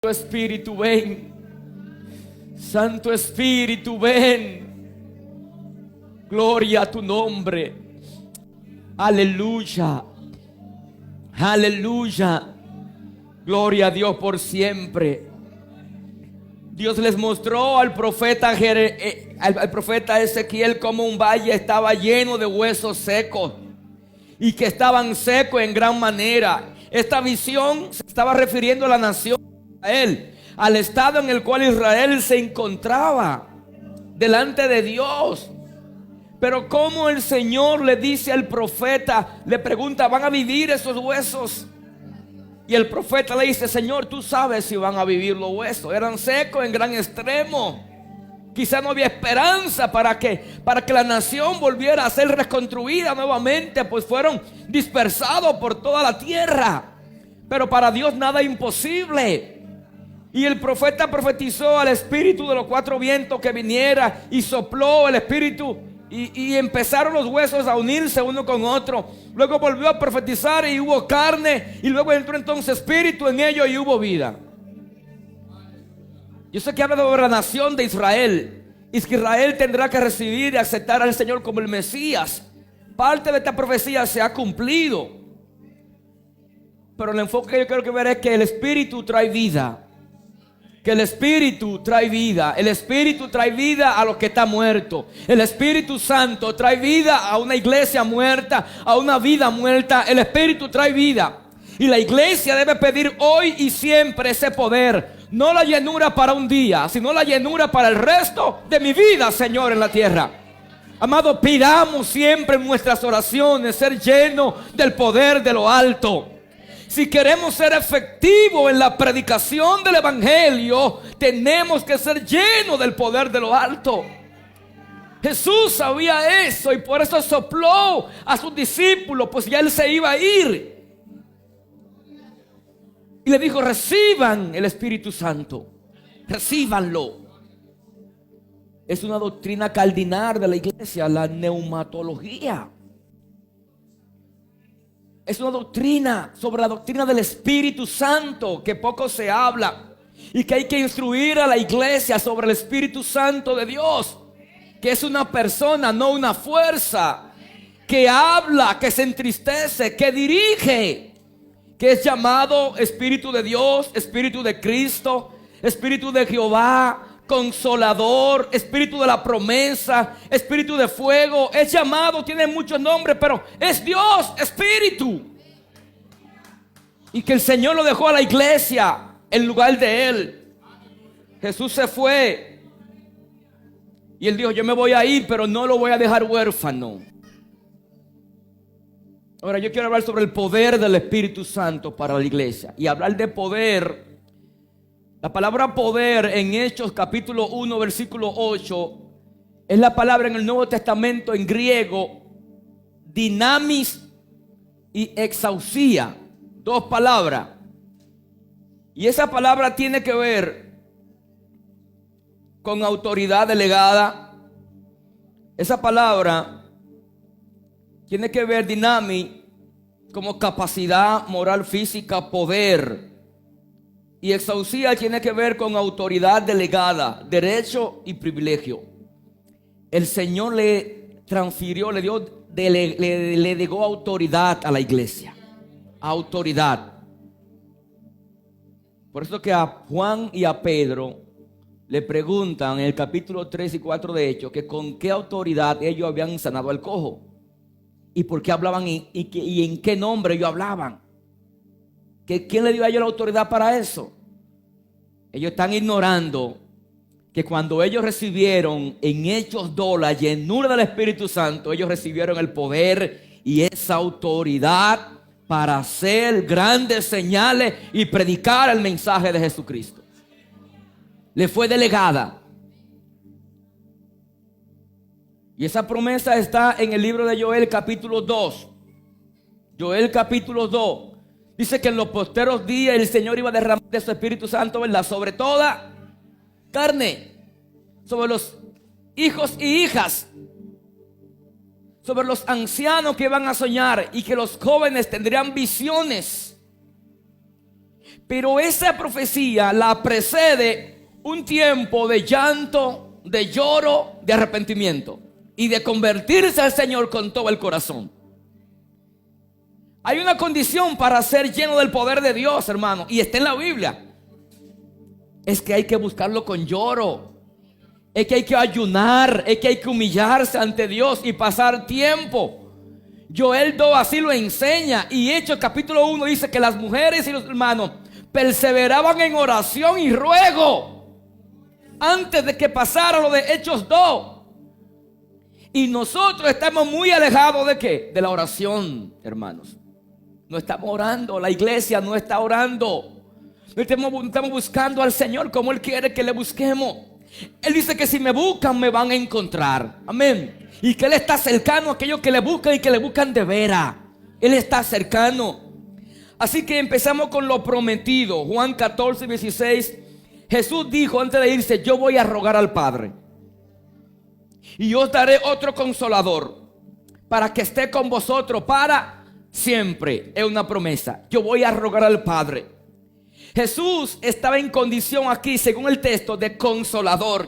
Espíritu, ven. Santo Espíritu, ven. Gloria a tu nombre. Aleluya. Aleluya. Gloria a Dios por siempre. Dios les mostró al profeta Ezequiel cómo un valle estaba lleno de huesos secos y que estaban secos en gran manera. Esta visión se estaba refiriendo a la nación de Israel, al estado en el cual Israel se encontraba delante de Dios. Pero como el Señor le dice al profeta, le pregunta: ¿van a vivir esos huesos? Y el profeta le dice: Señor, tú sabes si van a vivir los huesos. Eran secos en gran extremo. Quizá no había esperanza para que la nación volviera a ser reconstruida nuevamente, pues fueron dispersados por toda la tierra. Pero para Dios nada es imposible. Y el profeta profetizó al espíritu de los cuatro vientos que viniera, y sopló el espíritu, y empezaron los huesos a unirse uno con otro. Luego volvió a profetizar y hubo carne, y luego entró entonces espíritu en ellos y hubo vida. Yo sé que habla sobre la nación de Israel, y es que Israel tendrá que recibir y aceptar al Señor como el Mesías. Parte de esta profecía se ha cumplido, pero el enfoque que yo quiero que ver es que el espíritu trae vida. Que el Espíritu trae vida. El Espíritu trae vida a los que están muertos. El Espíritu Santo trae vida a una iglesia muerta, a una vida muerta. El Espíritu trae vida. Y la iglesia debe pedir hoy y siempre ese poder. No la llenura para un día, sino la llenura para el resto de mi vida, Señor, en la tierra. Amado, pidamos siempre en nuestras oraciones ser llenos del poder de lo alto. Si queremos ser efectivos en la predicación del evangelio, tenemos que ser llenos del poder de lo alto. Jesús sabía eso y por eso sopló a sus discípulos, pues ya él se iba a ir. Y le dijo: reciban el Espíritu Santo, recíbanlo. Es una doctrina cardinal de la iglesia, la neumatología. Es una doctrina sobre la doctrina del Espíritu Santo que poco se habla, y que hay que instruir a la iglesia sobre el Espíritu Santo de Dios, que es una persona, no una fuerza, que habla, que se entristece, que dirige, que es llamado Espíritu de Dios, Espíritu de Cristo, Espíritu de Jehová, Consolador, Espíritu de la promesa, Espíritu de fuego. Es llamado, tiene muchos nombres, pero es Dios, Espíritu. Y que el Señor lo dejó a la iglesia en lugar de él. Jesús se fue y él dijo: yo me voy a ir, pero no lo voy a dejar huérfano. Ahora yo quiero hablar sobre el poder del Espíritu Santo para la iglesia. Y hablar de poder, la palabra poder en Hechos capítulo 1 versículo 8 es la palabra en el Nuevo Testamento en griego dinamis y exausía. Dos palabras. Y esa palabra tiene que ver con autoridad delegada. Esa palabra tiene que ver dinamis como capacidad moral, física, poder. Y exausía tiene que ver con autoridad delegada, derecho y privilegio. El Señor le transfirió, le delegó autoridad a la iglesia. Autoridad. Por eso que a Juan y a Pedro le preguntan en el capítulo 3 y 4 de Hechos que con qué autoridad ellos habían sanado al cojo. Y por qué hablaban y en qué nombre ellos hablaban. ¿Quién le dio a ellos la autoridad para eso? Ellos están ignorando que cuando ellos recibieron en Hechos 2 la llenura del Espíritu Santo, ellos recibieron el poder y esa autoridad para hacer grandes señales y predicar el mensaje de Jesucristo. Le fue delegada. Y esa promesa está en el libro de Joel capítulo 2. Joel capítulo 2. Dice que en los posteros días el Señor iba a derramar de su Espíritu Santo, ¿verdad?, sobre toda carne, sobre los hijos y hijas, sobre los ancianos que van a soñar, y que los jóvenes tendrían visiones. Pero esa profecía la precede un tiempo de llanto, de lloro, de arrepentimiento y de convertirse al Señor con todo el corazón. Hay una condición para ser lleno del poder de Dios, hermano, y está en la Biblia. Es que hay que buscarlo con lloro. Es que hay que ayunar. Es que hay que humillarse ante Dios y pasar tiempo. Joel 2 así lo enseña. Y Hechos capítulo 1 dice que las mujeres y los hermanos perseveraban en oración y ruego antes de que pasara lo de Hechos 2. Y nosotros estamos muy alejados ¿de qué? De la oración, hermanos. No estamos orando. La iglesia no está orando. No estamos buscando al Señor como Él quiere que le busquemos. Él dice que si me buscan me van a encontrar. Amén. Y que Él está cercano a aquellos que le buscan y que le buscan de veras. Él está cercano. Así que empezamos con lo prometido. Juan 14, 16. Jesús dijo antes de irse: yo voy a rogar al Padre y yo os daré otro consolador para que esté con vosotros para siempre. Es una promesa. Yo voy a rogar al Padre. Jesús estaba en condición aquí, según el texto, de consolador.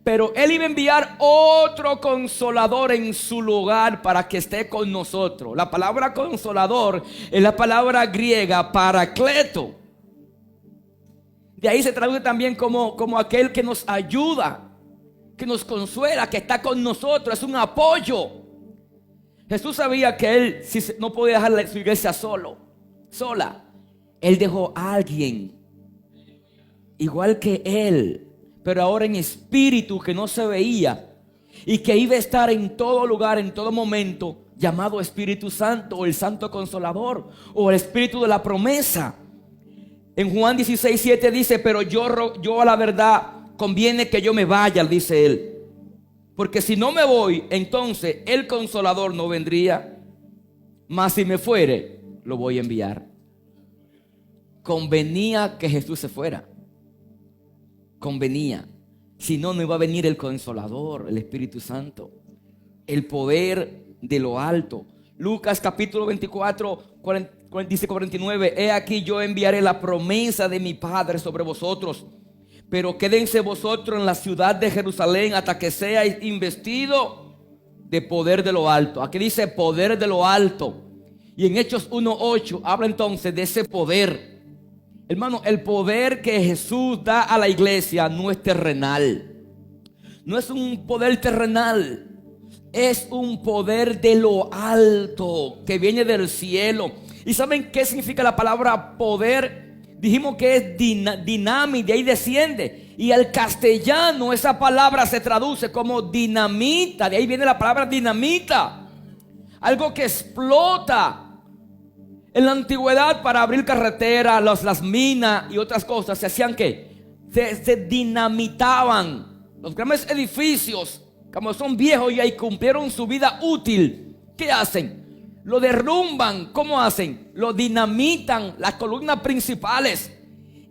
Pero Él iba a enviar otro consolador en su lugar para que esté con nosotros. La palabra consolador es la palabra griega paracleto. De ahí se traduce también como aquel que nos ayuda, que nos consuela, que está con nosotros. Es un apoyo. Jesús sabía que Él no podía dejar su iglesia sola. Él dejó a alguien igual que Él, pero ahora en espíritu, que no se veía y que iba a estar en todo lugar, en todo momento, llamado Espíritu Santo, o el Santo Consolador, o el Espíritu de la promesa. En Juan 16, 7 dice: pero yo a la verdad conviene que yo me vaya, dice Él, porque si no me voy, entonces el Consolador no vendría, mas si me fuere, lo voy a enviar. Convenía que Jesús se fuera. Convenía. Si no, no iba a venir el Consolador, el Espíritu Santo, el poder de lo alto. Lucas capítulo 24, 49. He aquí yo enviaré la promesa de mi Padre sobre vosotros, pero quédense vosotros en la ciudad de Jerusalén hasta que seáis investidos de poder de lo alto. Aquí dice poder de lo alto. Y en Hechos 1:8 habla entonces de ese poder. Hermano, el poder que Jesús da a la iglesia no es terrenal. No es un poder terrenal. Es un poder de lo alto que viene del cielo. ¿Y saben qué significa la palabra poder? Dijimos que es dinamita, de ahí desciende. Y al castellano esa palabra se traduce como dinamita. De ahí viene la palabra dinamita. Algo que explota. En la antigüedad, para abrir carreteras, las minas y otras cosas, se hacían ¿qué? Se dinamitaban. Los grandes edificios, como son viejos y ahí cumplieron su vida útil, ¿qué hacen? Lo derrumban. ¿Cómo hacen? Lo dinamitan, las columnas principales,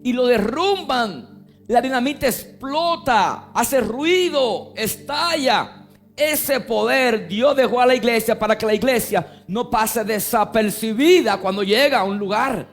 y lo derrumban. La dinamita explota, hace ruido, estalla. Ese poder Dios dejó a la iglesia para que la iglesia no pase desapercibida cuando llega a un lugar,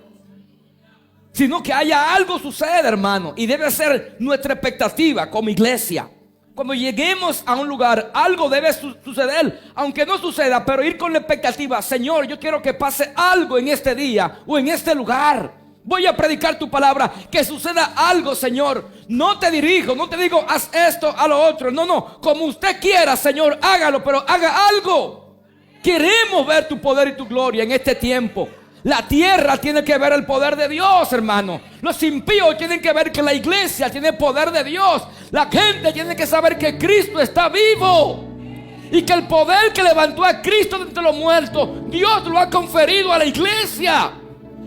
sino que haya algo sucede, hermano. Y debe ser nuestra expectativa como iglesia. Cuando lleguemos a un lugar, algo debe suceder, aunque no suceda, pero ir con la expectativa: Señor, yo quiero que pase algo en este día o en este lugar. Voy a predicar tu palabra, que suceda algo, Señor. No te dirijo, no te digo haz esto, a lo otro. No, como usted quiera, Señor, hágalo, pero haga algo. Queremos ver tu poder y tu gloria en este tiempo. La tierra tiene que ver el poder de Dios, hermano. Los impíos tienen que ver que la iglesia tiene el poder de Dios. La gente tiene que saber que Cristo está vivo y que el poder que levantó a Cristo de entre los muertos, Dios lo ha conferido a la iglesia.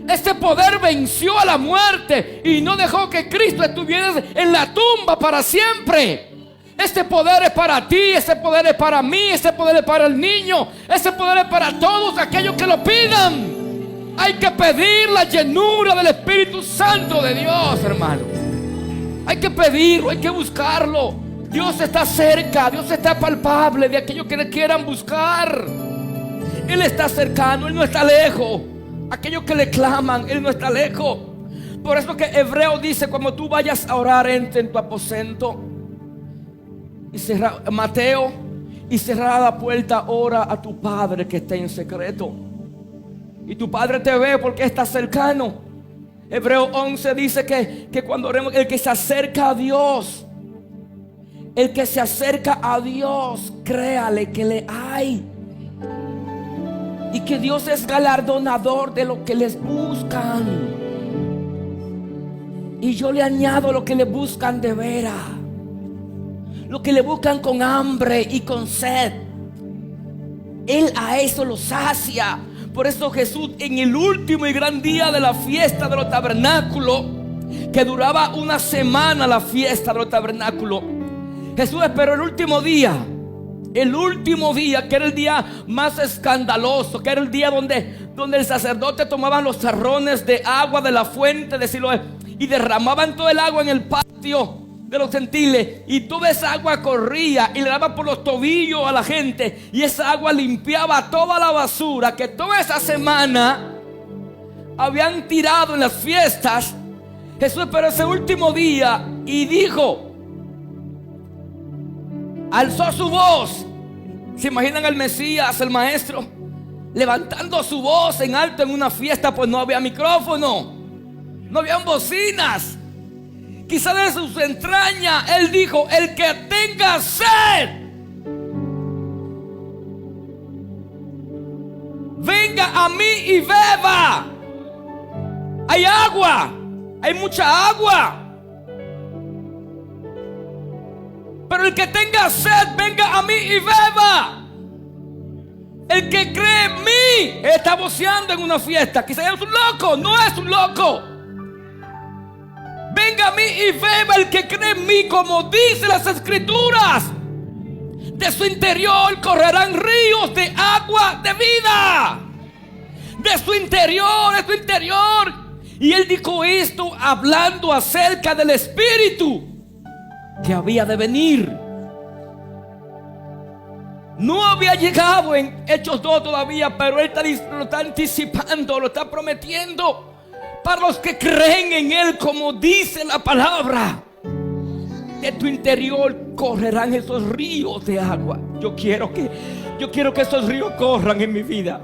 Este poder venció a la muerte y no dejó que Cristo estuviera en la tumba para siempre. Este poder es para ti, este poder es para mí, este poder es para el niño, este poder es para todos aquellos que lo pidan. Hay que pedir la llenura del Espíritu Santo de Dios, hermano. Hay que pedirlo, hay que buscarlo. Dios está cerca, Dios está palpable de aquellos que le quieran buscar. Él está cercano, Él no está lejos. Aquellos que le claman, Él no está lejos. Por eso que Hebreo dice: cuando tú vayas a orar, entra en tu aposento y cerra, Mateo, y cerrada la puerta, ora a tu Padre que está en secreto, y tu Padre te ve porque está cercano. Hebreo 11 dice que cuando oremos, el que se acerca a Dios, el que se acerca a Dios, créale que le hay, y que Dios es galardonador de lo que les buscan. Y yo le añado lo que le buscan de veras, lo que le buscan con hambre y con sed. Él a eso lo sacia. Por eso Jesús, en el último y gran día de la fiesta de los tabernáculos, que duraba una semana la fiesta de los tabernáculos, Jesús esperó el último día, que era el día más escandaloso, que era el día donde el sacerdote tomaba los jarrones de agua de la fuente de Siloé y derramaban todo el agua en el patio de los gentiles, y toda esa agua corría y le daba por los tobillos a la gente, y esa agua limpiaba toda la basura que toda esa semana habían tirado en las fiestas. Jesús esperó ese último día y dijo, alzó su voz. ¿Se imaginan al Mesías, el maestro, levantando su voz en alto en una fiesta? Pues no había micrófono, no habían bocinas. Quizá de sus entrañas Él dijo: el que tenga sed, venga a mí y beba. Hay agua, hay mucha agua. Pero el que tenga sed, venga a mí y beba. El que cree en mí está voceando en una fiesta. Quizá es un loco, no es un loco. Venga a mí y beba el que cree en mí, como dice las escrituras. De su interior correrán ríos de agua de vida. De su interior, de su interior. Y él dijo esto hablando acerca del Espíritu que había de venir. No había llegado en Hechos 2 todavía, pero él lo está anticipando, lo está prometiendo para los que creen en Él, como dice la palabra. De tu interior correrán esos ríos de agua. Yo quiero que esos ríos corran en mi vida.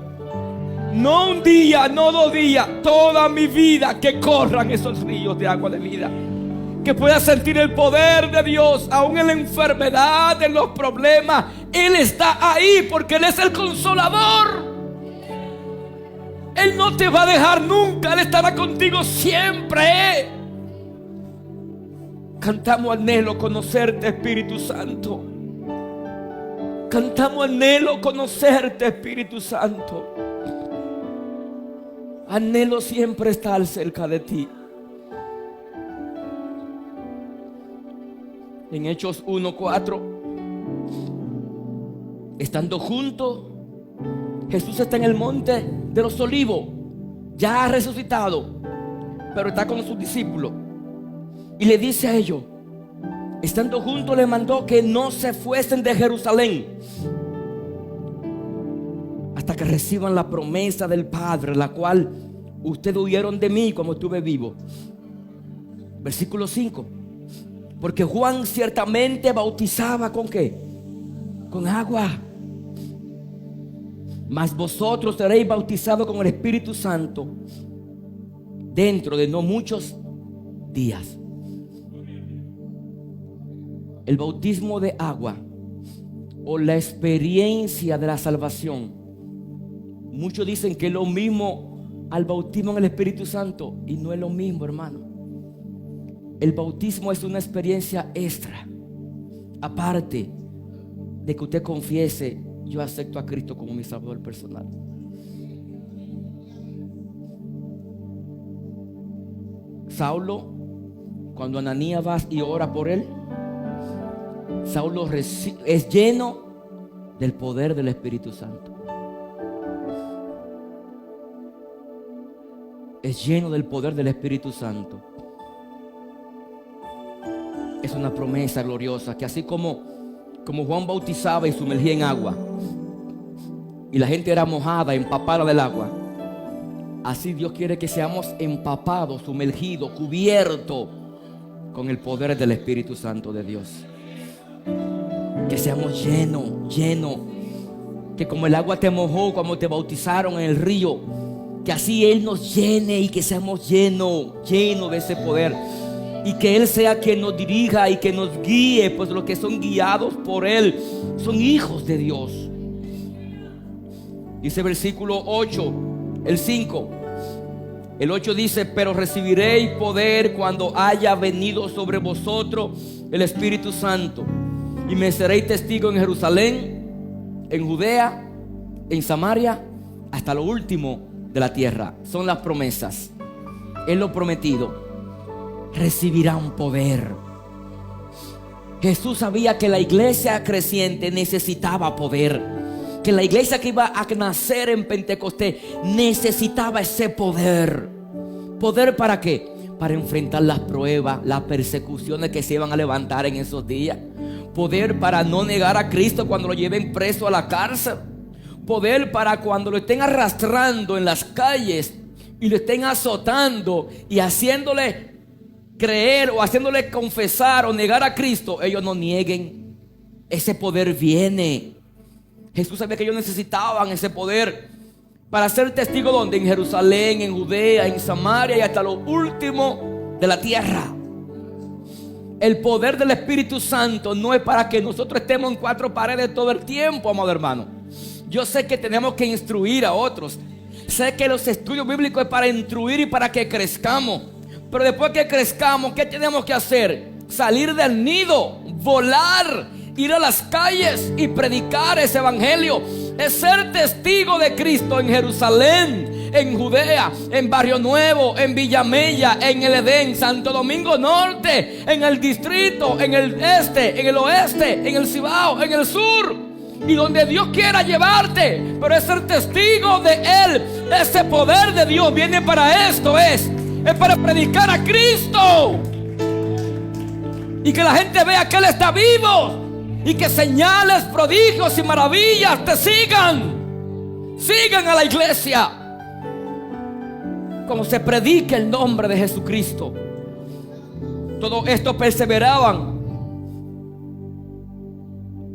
No un día, no 2 días, toda mi vida, que corran esos ríos de agua de vida. Que pueda sentir el poder de Dios, aún en la enfermedad, en los problemas. Él está ahí porque Él es el consolador. Él no te va a dejar nunca, Él estará contigo siempre. Cantamos anhelo conocerte, Espíritu Santo. Cantamos anhelo conocerte, Espíritu Santo. Anhelo siempre estar cerca de ti. En Hechos 1:4, estando juntos, Jesús está en el monte de los olivos, ya ha resucitado, pero está con sus discípulos, y le dice a ellos, estando juntos, le mandó que no se fuesen de Jerusalén hasta que reciban la promesa del Padre, la cual ustedes oyeron de mí como estuve vivo. Versículo 5. Porque Juan ciertamente bautizaba ¿con qué? Con agua. Mas vosotros seréis bautizados con el Espíritu Santo dentro de no muchos días. El bautismo de agua o la experiencia de la salvación, muchos dicen que es lo mismo al bautismo en el Espíritu Santo, y no es lo mismo, hermano. El bautismo es una experiencia extra, aparte de que usted confiese: yo acepto a Cristo como mi Salvador personal. Saulo, cuando Ananías va y ora por él, Saulo es lleno del poder del Espíritu Santo. Es lleno del poder del Espíritu Santo. Es una promesa gloriosa que así como Juan bautizaba y sumergía en agua, y la gente era mojada, empapada del agua, Así Dios quiere que seamos empapados, sumergidos, cubiertos con el poder del Espíritu Santo de Dios. Que seamos llenos. Que como el agua te mojó cuando te bautizaron en el río, que así Él nos llene y que seamos llenos de ese poder. Y que Él sea quien nos dirija y que nos guíe, pues los que son guiados por Él son hijos de Dios. Dice versículo 8, el 5. El 8 dice: pero recibiréis poder cuando haya venido sobre vosotros el Espíritu Santo, y me seréis testigo en Jerusalén, en Judea, en Samaria, hasta lo último de la tierra. Son las promesas. Es lo prometido. Recibirán poder. Jesús sabía que la iglesia creciente necesitaba poder, que la iglesia que iba a nacer en Pentecostés necesitaba ese poder. ¿Poder para qué? Para enfrentar las pruebas, las persecuciones que se iban a levantar en esos días. Poder para no negar a Cristo cuando lo lleven preso a la cárcel. Poder para cuando lo estén arrastrando en las calles y lo estén azotando y haciéndole creer o haciéndole confesar o negar a Cristo, ellos no nieguen. Ese poder viene. Jesús sabía que ellos necesitaban ese poder para ser testigos. ¿Dónde? En Jerusalén, en Judea, en Samaria y hasta lo último de la tierra. El poder del Espíritu Santo no es para que nosotros estemos en cuatro paredes todo el tiempo, amado hermano. Yo sé que tenemos que instruir a otros. Sé que los estudios bíblicos es para instruir y para que crezcamos. Pero después que crezcamos, ¿qué tenemos que hacer? Salir del nido, volar, ir a las calles y predicar ese evangelio. Es ser testigo de Cristo en Jerusalén, en Judea, en Barrio Nuevo, en Villamella, en el Edén, Santo Domingo Norte, en el distrito, en el este, en el oeste, en el Cibao, en el sur. Y donde Dios quiera llevarte, pero es ser testigo de Él. Ese poder de Dios viene para esto, es para predicar a Cristo y que la gente vea que Él está vivo y que señales, prodigios y maravillas te sigan a la iglesia como se predica el nombre de Jesucristo. Todo esto perseveraban.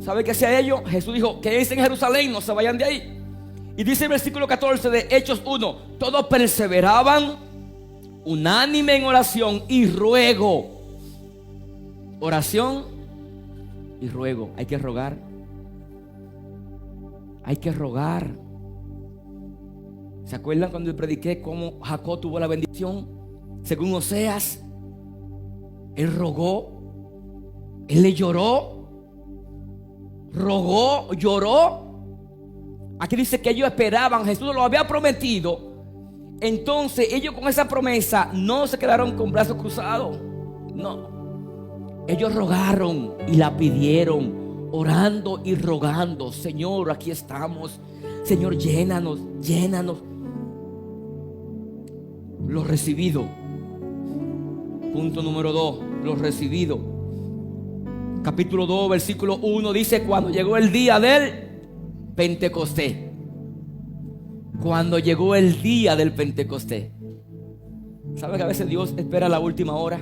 ¿Sabe qué hacía ellos? Jesús dijo: que es en Jerusalén, no se vayan de ahí. Y dice el versículo 14 de Hechos 1: todos perseveraban unánime en oración y ruego. Oración y ruego. Hay que rogar. Hay que rogar. ¿Se acuerdan cuando le prediqué cómo Jacob tuvo la bendición? Según Oseas, él rogó, él le lloró, rogó, lloró. Aquí dice que ellos esperaban, Jesús lo había prometido. Entonces ellos con esa promesa no se quedaron con brazos cruzados. No, ellos rogaron y la pidieron, orando y rogando: Señor, aquí estamos. Señor, llénanos. Lo recibido. Punto número 2, lo recibido. Capítulo 2, versículo 1 dice: cuando llegó el día del Pentecostés. Cuando llegó el día del Pentecostés. ¿Sabe que a veces Dios espera la última hora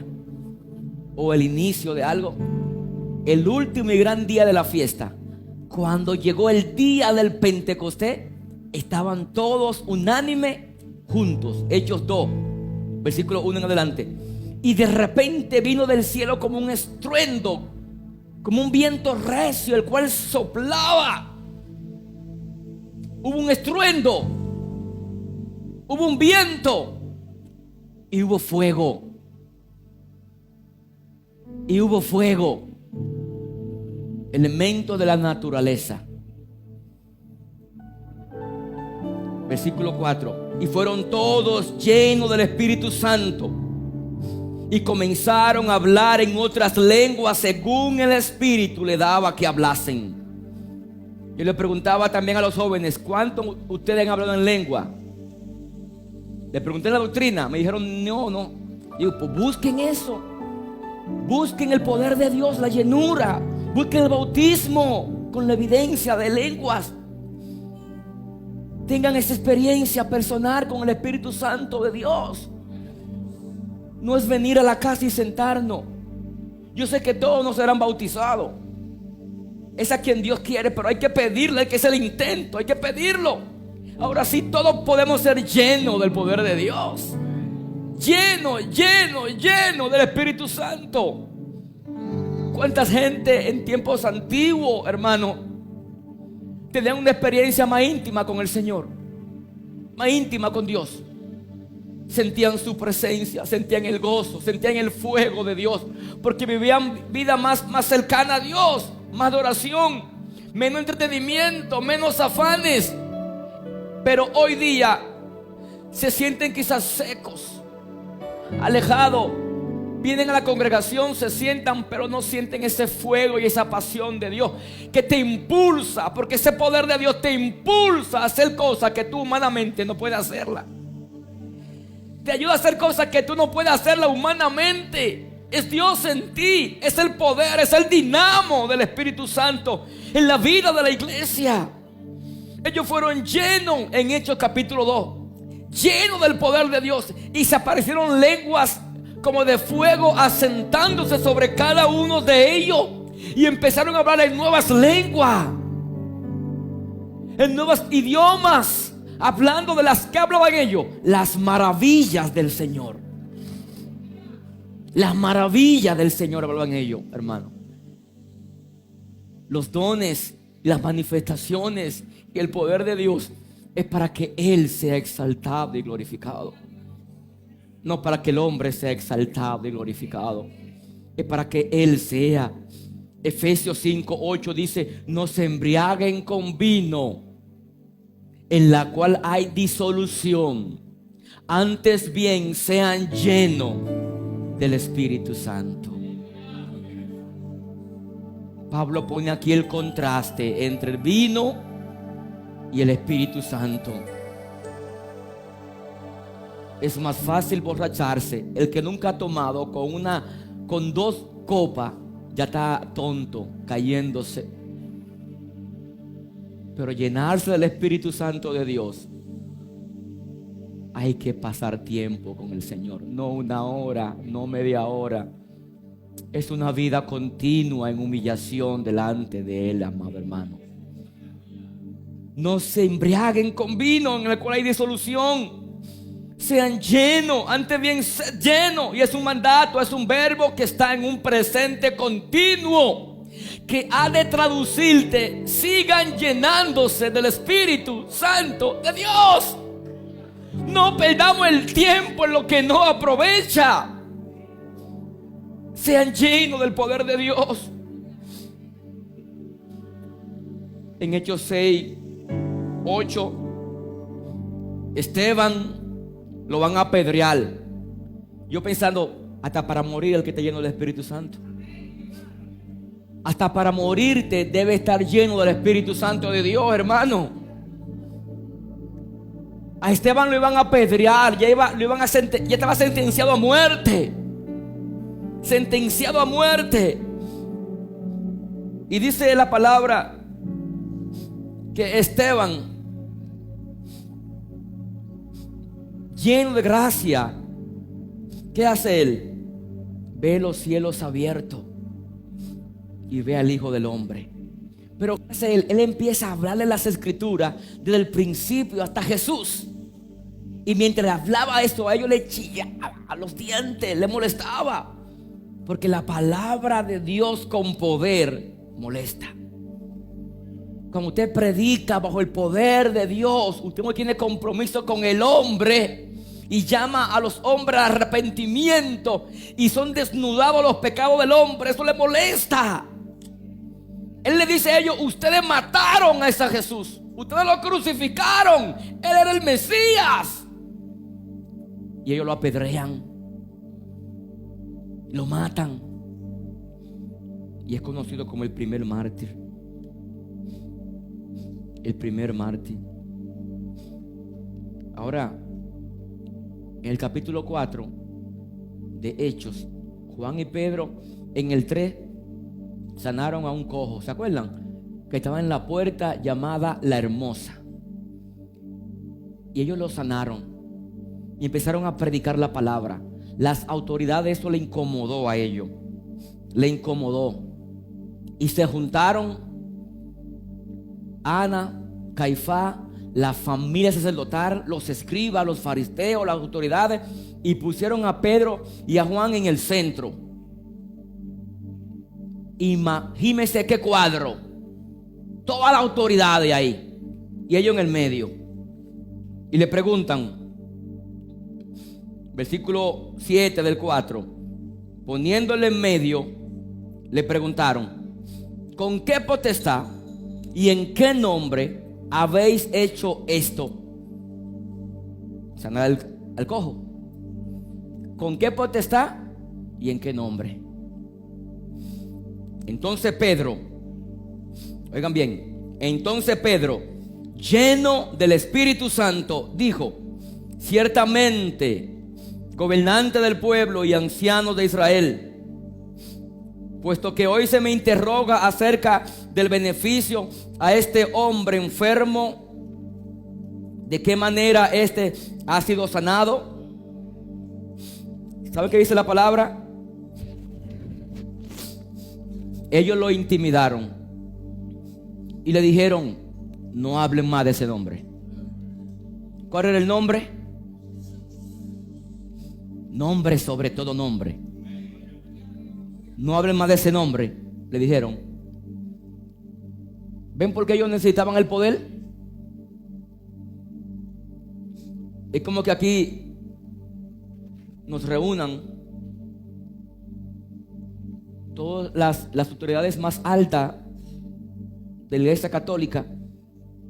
o el inicio de algo? El último y gran día de la fiesta, cuando llegó el día del Pentecostés, estaban todos unánime juntos. Hechos 2, versículo 1 en adelante. Y de repente vino del cielo como un estruendo, como un viento recio, el cual soplaba. Hubo un estruendo, hubo un viento y hubo fuego. Y hubo fuego, elemento de la naturaleza. Versículo 4: y fueron todos llenos del Espíritu Santo y comenzaron a hablar en otras lenguas según el Espíritu le daba que hablasen. Yo le preguntaba también a los jóvenes: ¿cuántos ustedes han hablado en lengua? Le pregunté la doctrina, me dijeron no. Digo, pues busquen eso. Busquen el poder de Dios, la llenura. Busquen el bautismo con la evidencia de lenguas. tengan esa experiencia personal con el Espíritu Santo de Dios. No es venir a la casa y sentarnos. Yo sé que todos no serán bautizados. Es a quien Dios quiere, pero hay que pedirle, hay que hacer el intento, hay que pedirlo. Ahora sí, todos podemos ser llenos del poder de Dios. Lleno del Espíritu Santo. ¿Cuánta gente en tiempos antiguos, hermano, tenían una experiencia más íntima con el Señor? Más íntima con Dios. Sentían su presencia, sentían el gozo, sentían el fuego de Dios, porque vivían vida más cercana a Dios, más de oración, menos entretenimiento, menos afanes. Pero hoy día se sienten quizás secos, alejados. Vienen a la congregación, se sientan, pero no sienten ese fuego y esa pasión de Dios que te impulsa, porque ese poder de Dios te impulsa a hacer cosas que tú humanamente no puedes hacerla. Te ayuda a hacer cosas que tú no puedes hacerla humanamente. Es Dios en ti, es el poder, es el dinamo del Espíritu Santo en la vida de la iglesia. Ellos fueron llenos en Hechos capítulo 2, llenos del poder de Dios, y se aparecieron lenguas como de fuego asentándose sobre cada uno de ellos, y empezaron a hablar en nuevas lenguas, en nuevos idiomas, hablando de las que hablaban ellos, las maravillas del Señor. Las maravillas del Señor hablaban ellos, hermano. Los dones, las manifestaciones y el poder de Dios es para que Él sea exaltado y glorificado. No para que el hombre sea exaltado y glorificado. Es para que Él sea. Efesios 5:8 dice: no se embriaguen con vino, en la cual hay disolución, antes bien sean llenos del Espíritu Santo. Pablo pone aquí el contraste entre el vino y el Espíritu Santo. Es más fácil borracharse. El que nunca ha tomado con 2 copas ya está tonto, cayéndose. Pero llenarse del Espíritu Santo de Dios, hay que pasar tiempo con el Señor. No 1 hora, no media hora. Es una vida continua en humillación delante de Él, amado hermano. No se embriaguen con vino en el cual hay disolución. Sean llenos, antes bien llenos. Y es un mandato, es un verbo que está en un presente continuo, que ha de traducirte: sigan llenándose del Espíritu Santo de Dios. No perdamos el tiempo en lo que no aprovecha. Sean llenos del poder de Dios. En Hechos 6:8, Esteban lo van a apedrear. Yo pensando, hasta para morir el que está lleno del Espíritu Santo. Hasta para morirte debe estar lleno del Espíritu Santo de Dios, hermano. A Esteban lo iban a apedrear, ya estaba sentenciado a muerte. Sentenciado a muerte. Y dice la palabra que Esteban, lleno de gracia, ¿qué hace él? Ve los cielos abiertos y ve al Hijo del Hombre. Pero ¿qué hace él? Él empieza a hablarle las Escrituras desde el principio hasta Jesús. Y mientras le hablaba esto, a ellos le chillaba a los dientes, le molestaba. Porque la palabra de Dios con poder molesta. Cuando usted predica bajo el poder de Dios, usted no tiene compromiso con el hombre y llama a los hombres al arrepentimiento, y son desnudados los pecados del hombre, eso le molesta. Él le dice a ellos: ustedes mataron a ese Jesús, ustedes lo crucificaron, Él era el Mesías. Y ellos lo apedrean, lo matan, y es conocido como el primer mártir. El primer mártir. Ahora, en el capítulo 4 de Hechos, Juan y Pedro en el 3 sanaron a un cojo. ¿Se acuerdan? Que estaba en la puerta llamada La Hermosa. Y ellos lo sanaron y empezaron a predicar la palabra. Las autoridades, eso le incomodó a ellos, le incomodó. Y se juntaron Ana, Caifás, la familia sacerdotal, los escribas, los fariseos, las autoridades, y pusieron a Pedro y a Juan en el centro. Imagínense qué cuadro. Toda la autoridad de ahí y ellos en el medio. Y le preguntan, versículo 7 del 4, poniéndole en medio, le preguntaron: ¿con qué potestad y en qué nombre habéis hecho esto? Sanar al cojo. ¿Con qué potestad y en qué nombre? Entonces Pedro, oigan bien, entonces Pedro, lleno del Espíritu Santo, dijo: ciertamente, gobernante del pueblo y ancianos de Israel, puesto que hoy se me interroga acerca del beneficio a este hombre enfermo, de qué manera este ha sido sanado. ¿Saben qué dice la palabra? Ellos lo intimidaron y le dijeron: no hablen más de ese nombre. ¿Cuál era el nombre? Nombre sobre todo nombre. No hablen más de ese nombre, le dijeron. ¿Ven por qué ellos necesitaban el poder? Es como que aquí nos reúnan todas las autoridades más altas de la iglesia católica,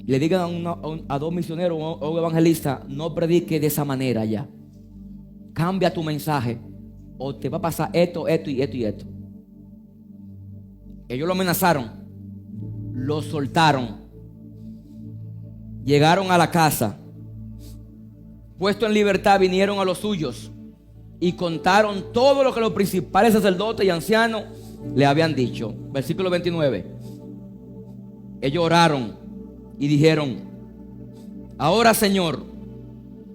le digan a dos misioneros o un evangelista: no predique de esa manera ya, cambia tu mensaje o te va a pasar esto, esto y esto y esto. Ellos lo amenazaron, lo soltaron, llegaron a la casa, puesto en libertad, vinieron a los suyos y contaron todo lo que los principales sacerdotes y ancianos le habían dicho. Versículo 29. Ellos oraron y dijeron: ahora, Señor,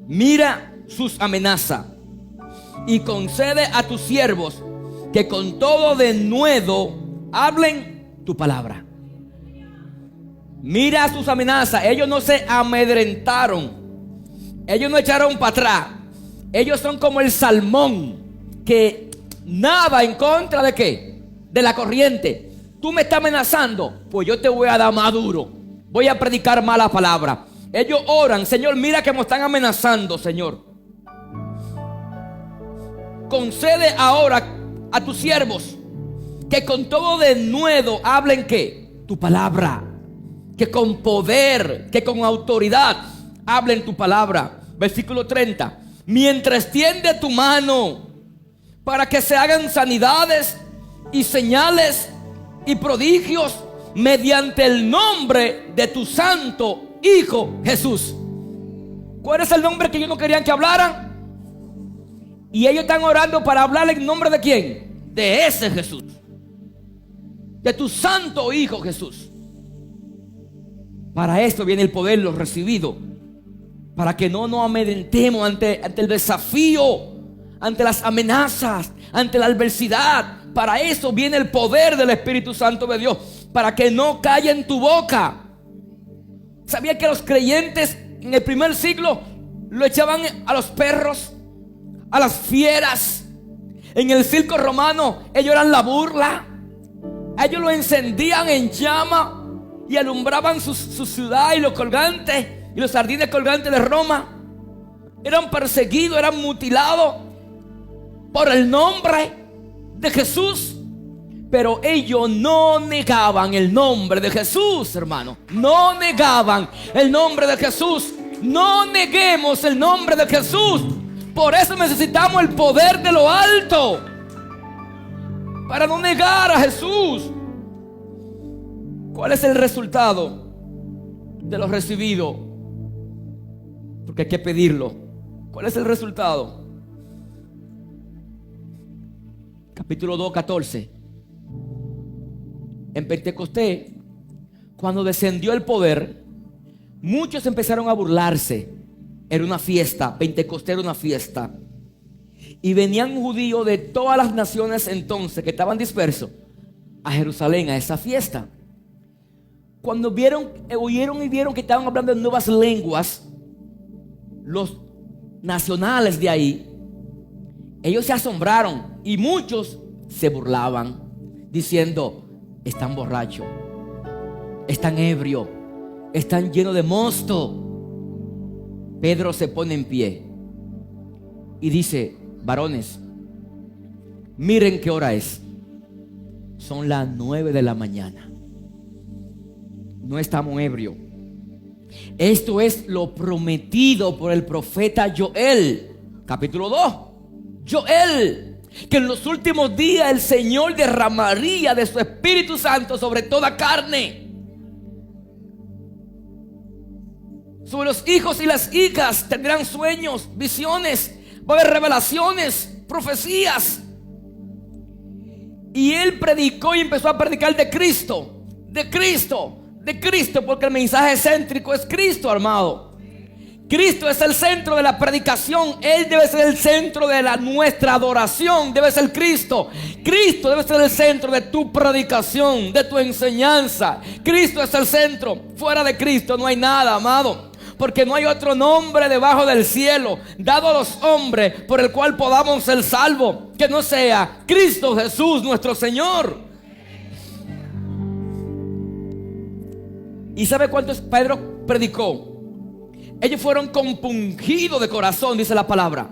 mira sus amenazas y concede a tus siervos que con todo denuedo hablen tu palabra. Mira sus amenazas. Ellos no se amedrentaron, ellos no echaron para atrás. Ellos son como el salmón que nada en contra de ¿qué? De la corriente. Tú me estás amenazando, pues yo te voy a dar más duro, voy a predicar mala palabra. Ellos oran: Señor, mira que me están amenazando, Señor. Concede ahora a tus siervos que con todo denuedo hablen ¿qué? Tu palabra. Que con poder, que con autoridad hablen tu palabra. Versículo 30. Mientras extiende tu mano para que se hagan sanidades y señales y prodigios mediante el nombre de tu santo Hijo Jesús. ¿Cuál es el nombre que ellos no querían que hablaran? Y ellos están orando para hablar en nombre de ¿quién? De ese Jesús, de tu santo Hijo Jesús. Para esto viene el poder, lo recibido, para que no nos amedrentemos ante el desafío, ante las amenazas, ante la adversidad. Para eso viene el poder del Espíritu Santo de Dios, para que no caiga en tu boca. ¿Sabía que los creyentes en el primer siglo lo echaban a los perros, a las fieras? En el circo romano ellos eran la burla. Ellos lo encendían en llama y alumbraban su ciudad y los colgantes y los jardines colgantes de Roma. Eran perseguidos, eran mutilados por el nombre de Jesús. Pero ellos no negaban el nombre de Jesús, hermano. No negaban el nombre de Jesús. No neguemos el nombre de Jesús. Por eso necesitamos el poder de lo alto, para no negar a Jesús. ¿Cuál es el resultado de lo recibido? Porque hay que pedirlo. ¿Cuál es el resultado? Capítulo 2, 14. En Pentecostés, cuando descendió el poder, muchos empezaron a burlarse Era una fiesta, Pentecostés era una fiesta. Y venían judíos de todas las naciones entonces que estaban dispersos a Jerusalén a esa fiesta. Cuando oyeron y vieron que estaban hablando en nuevas lenguas, los nacionales de ahí, ellos se asombraron y muchos se burlaban, diciendo: están borrachos, están ebrios, están llenos de mosto. Pedro se pone en pie y dice: varones, miren qué hora es. Son las 9 de la mañana. No estamos ebrios. Esto es lo prometido por el profeta Joel, capítulo 2. Joel, que en los últimos días el Señor derramaría de su Espíritu Santo sobre toda carne. Sobre los hijos y las hijas tendrán sueños, visiones, va a haber revelaciones, profecías. Y él predicó y empezó a predicar de Cristo, de Cristo, de Cristo, porque el mensaje céntrico es Cristo, amado. Cristo es el centro de la predicación. Él debe ser el centro de nuestra adoración. Debe ser Cristo. Cristo debe ser el centro de tu predicación, de tu enseñanza. Cristo es el centro. Fuera de Cristo no hay nada, amado. Porque no hay otro nombre debajo del cielo dado a los hombres por el cual podamos ser salvos, que no sea Cristo Jesús nuestro Señor. ¿Y sabe cuántos Pedro predicó? Ellos fueron compungidos de corazón, dice la palabra.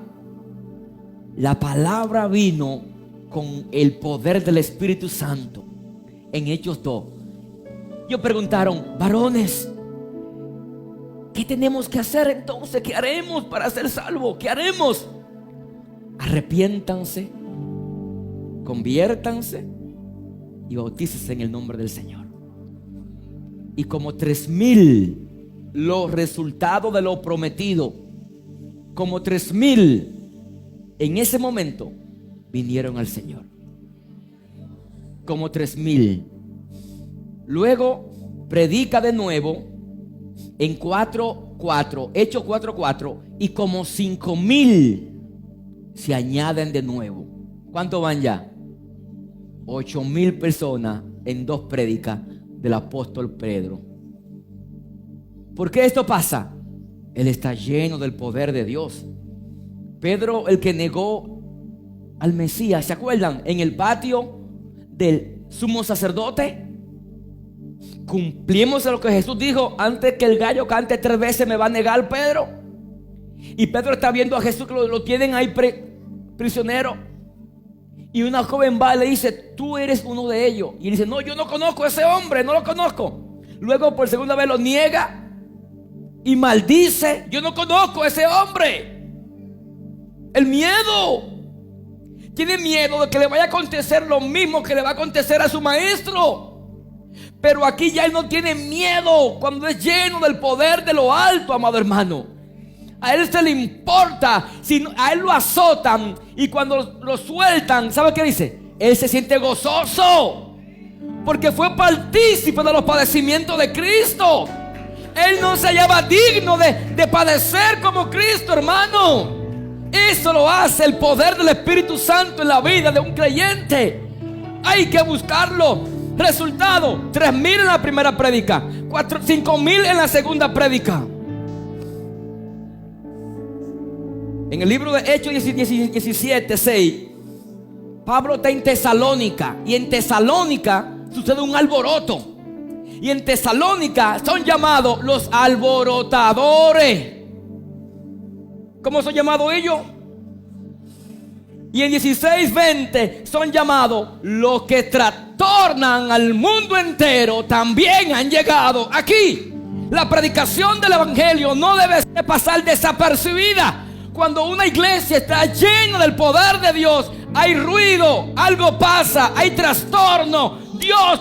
La palabra vino con el poder del Espíritu Santo. En Hechos 2. Ellos preguntaron: varones, ¿qué tenemos que hacer entonces? ¿Qué haremos para ser salvos? ¿Qué haremos? Arrepiéntanse, conviértanse y bautícense en el nombre del Señor. Y como 3,000, los resultados de lo prometido, como 3,000 en ese momento vinieron al Señor. Como 3,000. Luego predica de nuevo en 4:4, Hechos 4:4, y como 5,000 se añaden de nuevo. ¿Cuánto van ya? 8,000 personas en 2 prédicas del apóstol Pedro. ¿Por qué esto pasa? Él está lleno del poder de Dios. Pedro, el que negó al Mesías, ¿se acuerdan? En el patio del sumo sacerdote. Cumplimos lo que Jesús dijo: antes que el gallo cante 3 veces me va a negar Pedro. Y Pedro está viendo a Jesús que lo tienen ahí prisionero. Y una joven va y le dice: tú eres uno de ellos. Y él dice: no, yo no conozco a ese hombre, no lo conozco. Luego por segunda vez lo niega y maldice: yo no conozco a ese hombre. El miedo. Tiene miedo de que le vaya a acontecer lo mismo que le va a acontecer a su maestro. Pero aquí ya él no tiene miedo cuando es lleno del poder de lo alto, amado hermano. A él se le importa si a él lo azotan y cuando lo sueltan, ¿sabe qué dice? Él se siente gozoso porque fue partícipe de los padecimientos de Cristo. Él no se hallaba digno de padecer como Cristo, hermano. Eso lo hace el poder del Espíritu Santo en la vida de un creyente. Hay que buscarlo. Resultado: 3,000 en la primera prédica, 5,000 en la segunda prédica. En el libro de Hechos 17:6, Pablo está en Tesalónica. Y en Tesalónica sucede un alboroto. Y en Tesalónica son llamados los alborotadores. ¿Cómo son llamados ellos? Y en 16:20 son llamados los que trastornan al mundo entero. También han llegado aquí. La predicación del evangelio no debe pasar desapercibida. Cuando una iglesia está llena del poder de Dios, hay ruido, algo pasa, hay trastorno. Dios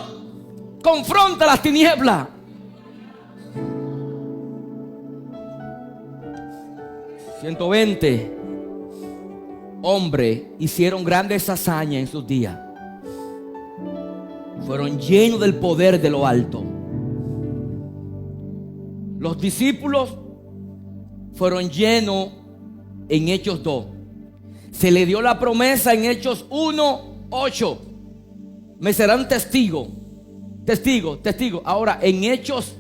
confronta las tinieblas. "120 hombres hicieron grandes hazañas en sus días. Fueron llenos del poder de lo alto. Los discípulos fueron llenos en Hechos 2. Se le dio la promesa en Hechos 1:8. Me serán testigos. Ahora, en Hechos,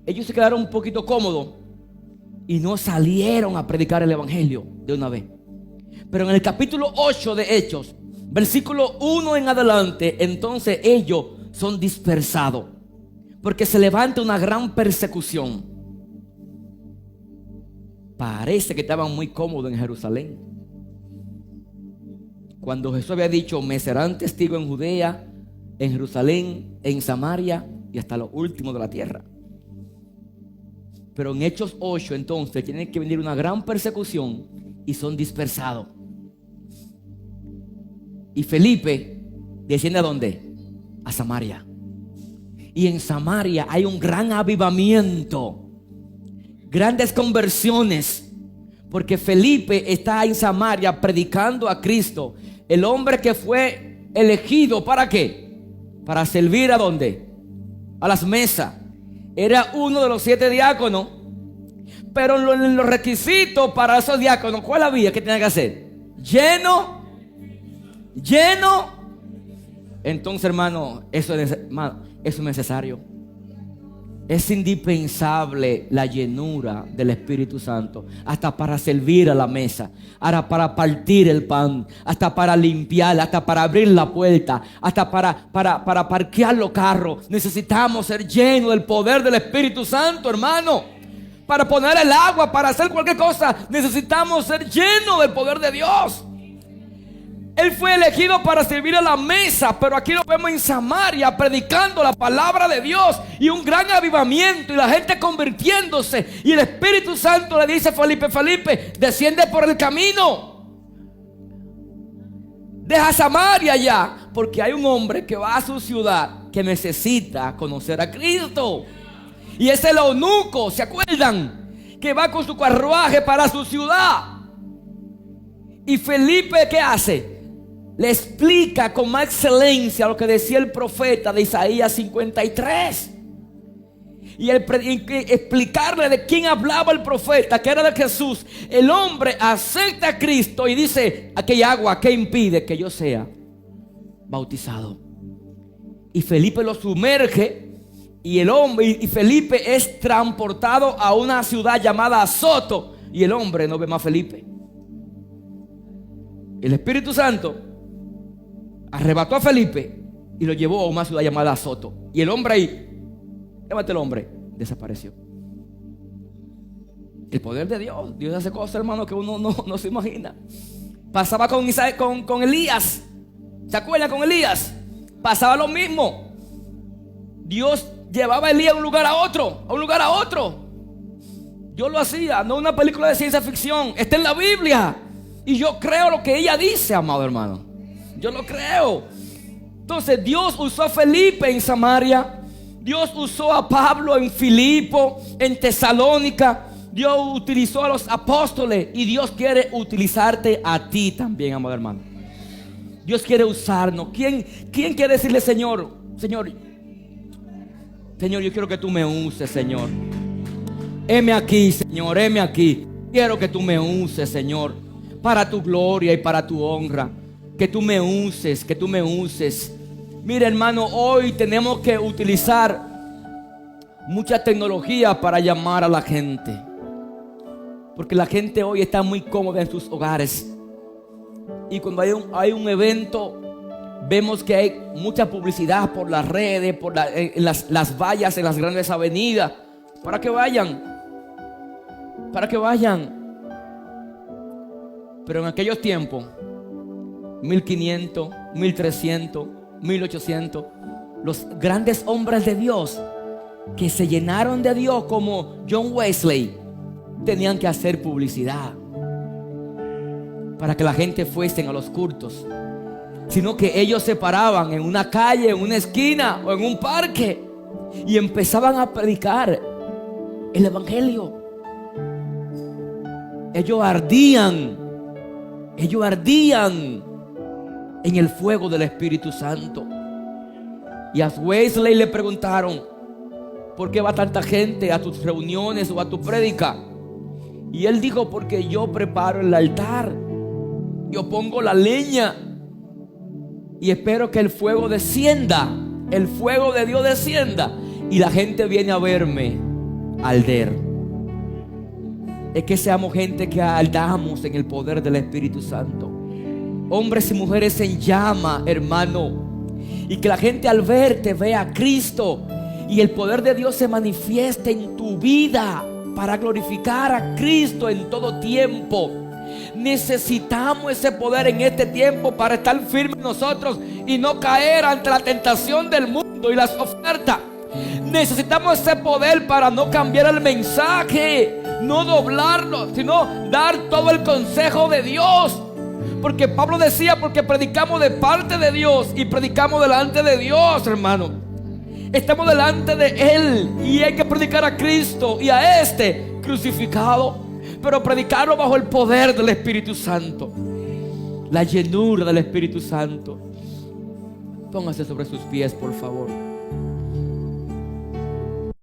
ellos se quedaron un poquito cómodos y no salieron a predicar el evangelio de una vez. Pero en el capítulo 8 de Hechos, versículo 1 en adelante, entonces ellos son dispersados, porque se levanta una gran persecución. Parece que estaban muy cómodos en Jerusalén, cuando Jesús había dicho: me serán testigos en Judea, en Jerusalén, en Samaria y hasta lo último de la tierra. Pero en Hechos 8 entonces tiene que venir una gran persecución y son dispersados. Y Felipe desciende ¿a dónde? A Samaria. Y en Samaria hay un gran avivamiento, grandes conversiones, porque Felipe está en Samaria predicando a Cristo, el hombre que fue elegido ¿para qué? Para servir ¿a dónde? A las mesas. Era uno de los 7 diáconos. Pero en los requisitos para esos diáconos, ¿cuál había que tenía que hacer? Lleno. Entonces, hermano, eso es necesario. Es indispensable la llenura del Espíritu Santo, hasta para servir a la mesa, hasta para partir el pan, hasta para limpiar, hasta para abrir la puerta, hasta para parquear los carros. Necesitamos ser llenos del poder del Espíritu Santo, hermano. Para poner el agua, para hacer cualquier cosa, necesitamos ser llenos del poder de Dios. Él fue elegido para servir a la mesa, pero aquí lo vemos en Samaria predicando la palabra de Dios y un gran avivamiento y la gente convirtiéndose. Y el Espíritu Santo le dice a Felipe: Felipe, desciende por el camino, deja Samaria ya, porque hay un hombre que va a su ciudad que necesita conocer a Cristo. Y es el eunuco, ¿se acuerdan? Que va con su carruaje para su ciudad. Y Felipe, ¿qué hace? Le explica con más excelencia lo que decía el profeta de Isaías 53. Y explicarle de quién hablaba el profeta, que era de Jesús. El hombre acepta a Cristo y dice: aquí hay agua, ¿qué impide que yo sea bautizado? Y Felipe lo sumerge. Y Felipe es transportado a una ciudad llamada Azoto. Y el hombre no ve más a Felipe. El Espíritu Santo arrebató a Felipe y lo llevó a una ciudad llamada Azoto. Y el hombre ahí, llévate el hombre, desapareció. El poder de Dios. Dios hace cosas, hermano, que uno no se imagina. Pasaba con Elías. ¿Se acuerdan con Elías? Pasaba lo mismo. Dios llevaba a Elías de un lugar a otro. Yo lo hacía, no una película de ciencia ficción. Está en la Biblia. Y yo creo lo que ella dice, amado hermano. Yo lo creo. Entonces Dios usó a Felipe en Samaria. Dios usó a Pablo en Filipo, en Tesalónica. Dios utilizó a los apóstoles. Y Dios quiere utilizarte a ti también, amado hermano. Dios quiere usarnos. ¿Quién quiere decirle: Señor, yo quiero que tú me uses, Señor? Heme aquí, Señor, heme aquí. Quiero que tú me uses, Señor, para tu gloria y para tu honra. Que tú me uses. Mira, hermano, hoy tenemos que utilizar mucha tecnología para llamar a la gente, porque la gente hoy está muy cómoda en sus hogares. Y cuando hay un evento, vemos que hay mucha publicidad por las redes, en las vallas, en las grandes avenidas, para que vayan. Pero en aquellos tiempos, 1500, 1300, 1800, los grandes hombres de Dios que se llenaron de Dios, como John Wesley, tenían que hacer publicidad para que la gente fuesen a los cultos. Sino que ellos se paraban en una calle, en una esquina o en un parque y empezaban a predicar el evangelio. Ellos ardían en el fuego del Espíritu Santo. Y a Wesley le preguntaron: ¿por qué va tanta gente a tus reuniones o a tu prédica? Y él dijo: porque yo preparo el altar, yo pongo la leña y espero que el fuego descienda, el fuego de Dios descienda, y la gente viene a verme arder. Es que seamos gente que ardamos en el poder del Espíritu Santo, hombres y mujeres en llama, hermano, y que la gente al verte vea a Cristo y el poder de Dios se manifieste en tu vida para glorificar a Cristo en todo tiempo. Necesitamos ese poder en este tiempo para estar firmes nosotros y no caer ante la tentación del mundo y las ofertas. Necesitamos ese poder para no cambiar el mensaje, no doblarlo, sino dar todo el consejo de Dios. Porque Pablo decía: porque predicamos de parte de Dios y predicamos delante de Dios, hermano. Estamos delante de Él y hay que predicar a Cristo y a este crucificado, pero predicarlo bajo el poder del Espíritu Santo, la llenura del Espíritu Santo. Póngase sobre sus pies, por favor.